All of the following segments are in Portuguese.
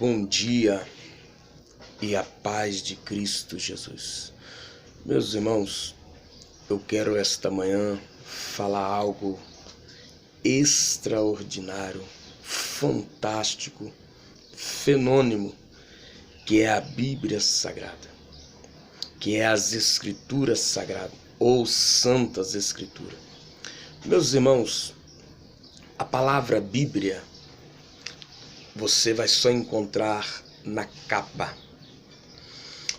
Bom dia e a paz de Cristo Jesus. Meus irmãos, eu quero esta manhã falar algo extraordinário, fantástico, fenômeno, que é a Bíblia Sagrada, que é as Escrituras Sagradas ou Santas Escrituras. Meus irmãos, a palavra Bíblia você vai só encontrar na capa.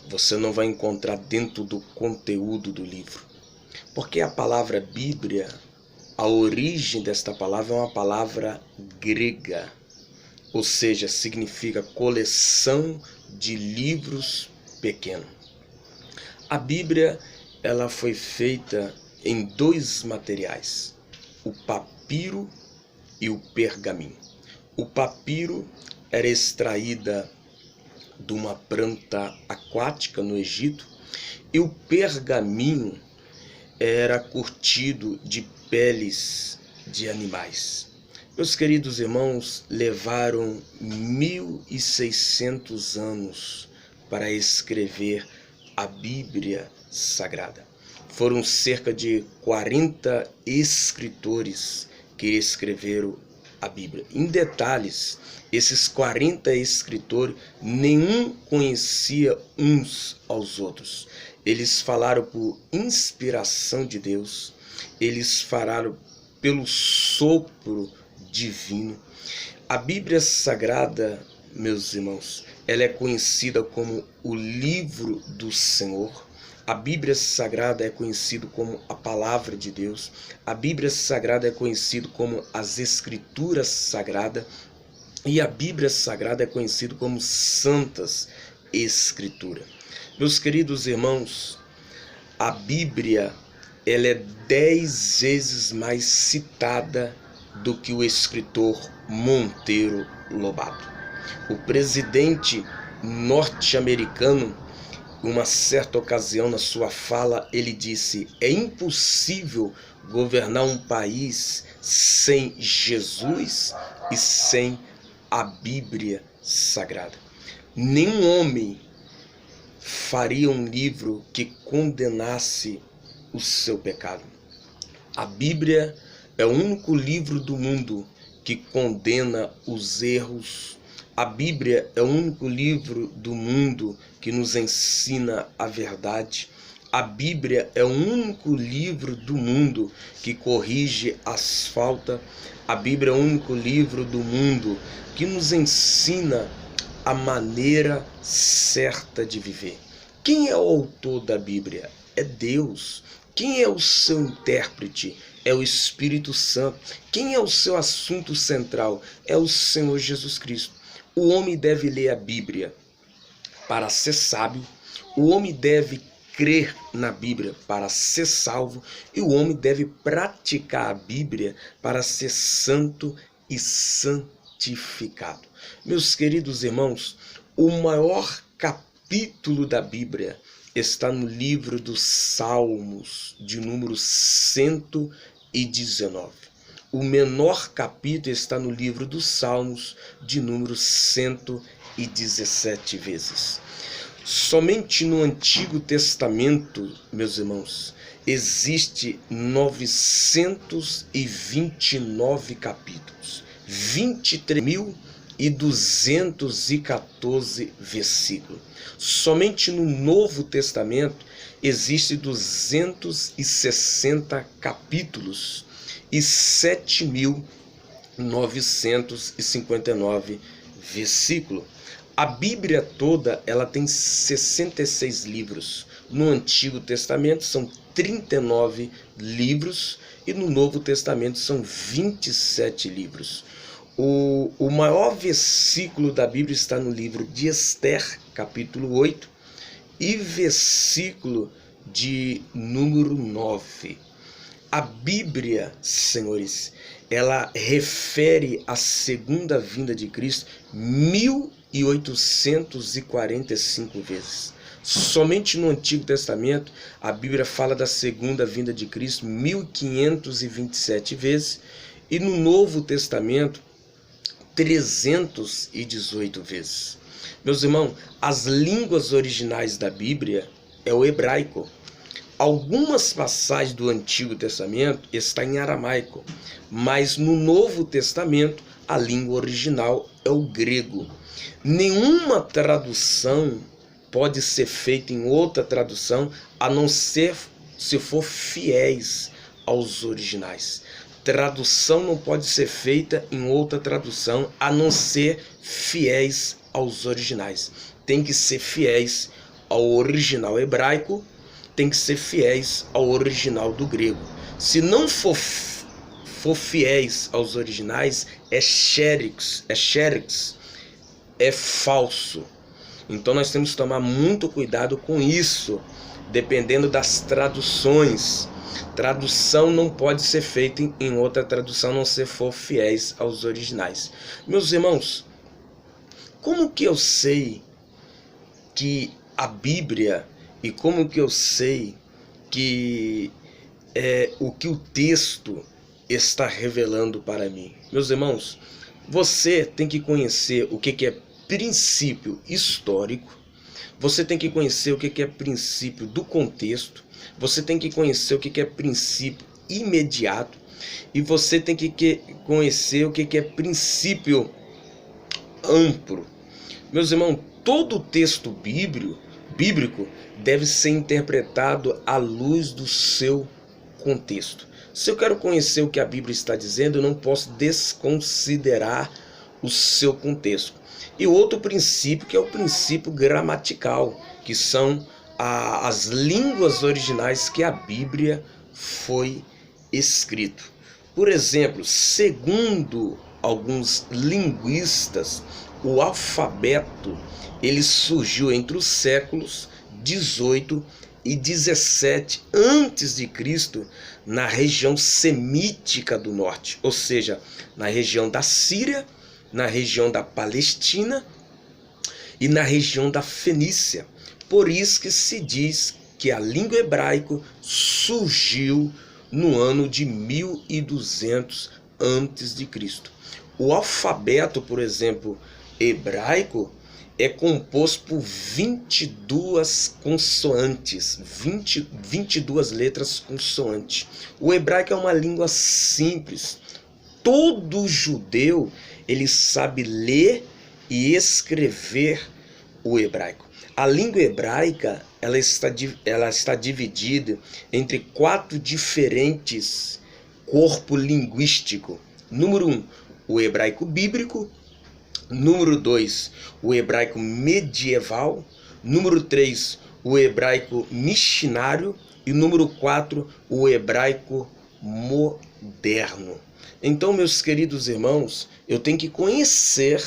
Você não vai encontrar dentro do conteúdo do livro. Porque a palavra Bíblia, a origem desta palavra é uma palavra grega. Ou seja, significa coleção de livros pequenos. A Bíblia, ela foi feita em dois materiais, o papiro e o pergaminho. O papiro era extraída de uma planta aquática no Egito e o pergaminho era curtido de peles de animais. Meus queridos irmãos, levaram 1600 anos para escrever a Bíblia Sagrada. Foram cerca de 40 escritores que escreveram a Bíblia. Em detalhes, esses 40 escritores, nenhum conhecia uns aos outros. Eles falaram por inspiração de Deus, eles falaram pelo sopro divino. A Bíblia Sagrada, meus irmãos, ela é conhecida como o livro do Senhor. A Bíblia Sagrada é conhecida como a Palavra de Deus. A Bíblia Sagrada é conhecida como as Escrituras Sagradas. E a Bíblia Sagrada é conhecida como Santas Escrituras. Meus queridos irmãos, a Bíblia ela é 10 vezes mais citada do que o escritor Monteiro Lobato. O presidente norte-americano, uma certa ocasião na sua fala, ele disse: é impossível governar um país sem Jesus e sem a Bíblia Sagrada. Nenhum homem faria um livro que condenasse o seu pecado. A Bíblia é o único livro do mundo que condena os erros. A Bíblia é o único livro do mundo que nos ensina a verdade. A Bíblia é o único livro do mundo que corrige as faltas. A Bíblia é o único livro do mundo que nos ensina a maneira certa de viver. Quem é o autor da Bíblia? É Deus. Quem é o seu intérprete? É o Espírito Santo. Quem é o seu assunto central? É o Senhor Jesus Cristo. O homem deve ler a Bíblia para ser sábio, o homem deve crer na Bíblia para ser salvo e o homem deve praticar a Bíblia para ser santo e santificado. Meus queridos irmãos, o maior capítulo da Bíblia está no livro dos Salmos, de número 119. O menor capítulo está no livro dos Salmos, de número 117 vezes. Somente no Antigo Testamento, meus irmãos, existe 929 capítulos, 23.214 versículos. Somente no Novo Testamento existe 260 capítulos e 7.959 versículos. A Bíblia toda ela tem 66 livros. No Antigo Testamento são 39 livros e no Novo Testamento são 27 livros. O maior versículo da Bíblia está no livro de Ester, capítulo 8, e versículo de número 9. A Bíblia, senhores, ela refere a segunda vinda de Cristo 1845 vezes. Somente no Antigo Testamento a Bíblia fala da segunda vinda de Cristo 1527 vezes e no Novo Testamento 318 vezes. Meus irmãos, as línguas originais da Bíblia é o hebraico. Algumas passagens do Antigo Testamento estão em aramaico, mas no Novo Testamento a língua original é o grego. Nenhuma tradução pode ser feita em outra tradução, a não ser se for fiéis aos originais. Tradução não pode ser feita em outra tradução, a não ser fiéis aos originais. Tem que ser fiéis ao original hebraico, tem que ser fiéis ao original do grego. Se não for fiéis aos originais, é xerix, é falso. Então nós temos que tomar muito cuidado com isso, dependendo das traduções. Tradução não pode ser feita em outra tradução, a não se for fiéis aos originais. Meus irmãos, como que eu sei que a Bíblia, e como que eu sei que o que o texto está revelando para mim? Meus irmãos, você tem que conhecer o que é princípio histórico, você tem que conhecer o que é princípio do contexto, você tem que conhecer o que é princípio imediato, e você tem que conhecer o que é princípio amplo. Meus irmãos, todo texto bíblico deve ser interpretado à luz do seu contexto. Se eu quero conhecer o que a Bíblia está dizendo, eu não posso desconsiderar o seu contexto. E outro princípio, que é o princípio gramatical, que são as línguas originais que a Bíblia foi escrito. Por exemplo, segundo alguns linguistas, o alfabeto ele surgiu entre os séculos 18 e 17 a.C. na região semítica do norte, ou seja, na região da Síria, na região da Palestina e na região da Fenícia. Por isso que se diz que a língua hebraica surgiu no ano de 1200 a.C. O alfabeto, por exemplo, hebraico, é composto por 22 consoantes, 22 letras consoantes. O hebraico é uma língua simples. Todo judeu ele sabe ler e escrever o hebraico. A língua hebraica ela está dividida entre 4 diferentes corpos linguísticos. Número 1, o hebraico bíblico. Número 2, o hebraico medieval. Número 3, o hebraico missionário. E número 4, o hebraico moderno. Então, meus queridos irmãos, eu tenho que conhecer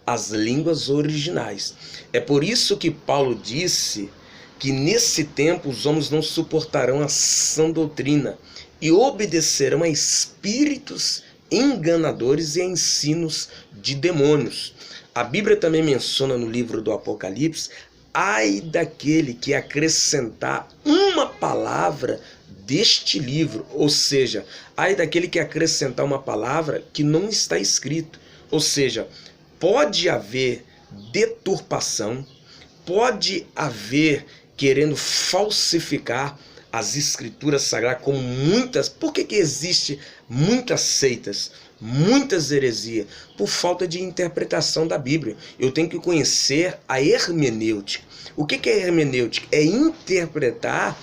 as línguas originais. É por isso que Paulo disse que nesse tempo os homens não suportarão a sã doutrina e obedecerão a espíritos enganadores e a ensinos de demônios. A Bíblia também menciona no livro do Apocalipse: ai daquele que acrescentar uma palavra deste livro, ou seja, ai daquele que acrescentar uma palavra que não está escrito. Ou seja, pode haver deturpação, pode haver querendo falsificar as escrituras sagradas, como muitas. Por que existe muitas seitas, muitas heresias? Por falta de interpretação da Bíblia. Eu tenho que conhecer a hermenêutica. O que é hermenêutica? É interpretar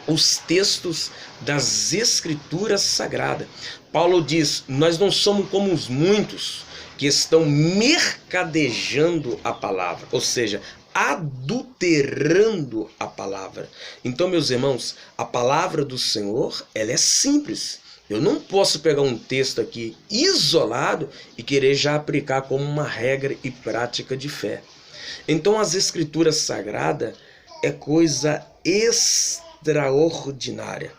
os textos das escrituras sagradas. Paulo diz: nós não somos como os muitos que estão mercadejando a palavra, ou seja, adulterando a palavra. Então, meus irmãos, a palavra do Senhor, ela é simples. Eu não posso pegar um texto aqui isolado e querer já aplicar como uma regra e prática de fé. Então, as escrituras sagradas é coisa extraordinária.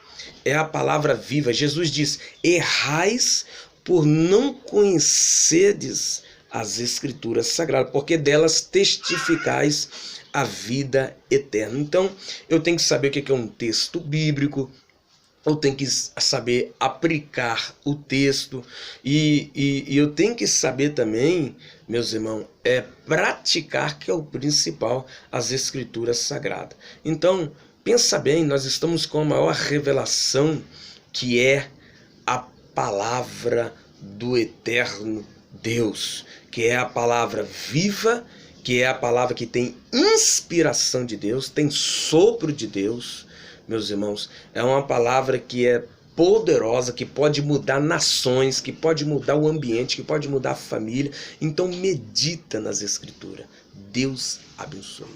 É a palavra viva. Jesus diz: errais por não conhecerdes as escrituras sagradas, porque delas testificais a vida eterna. Então, eu tenho que saber o que é um texto bíblico, eu tenho que saber aplicar o texto e eu tenho que saber também, meus irmãos, praticar, que é o principal, as escrituras sagradas. Então, pensa bem, nós estamos com a maior revelação, que é a palavra do eterno Deus, que é a palavra viva, que é a palavra que tem inspiração de Deus, tem sopro de Deus. Meus irmãos, é uma palavra que é poderosa, que pode mudar nações, que pode mudar o ambiente, que pode mudar a família. Então medita nas escrituras. Deus abençoe.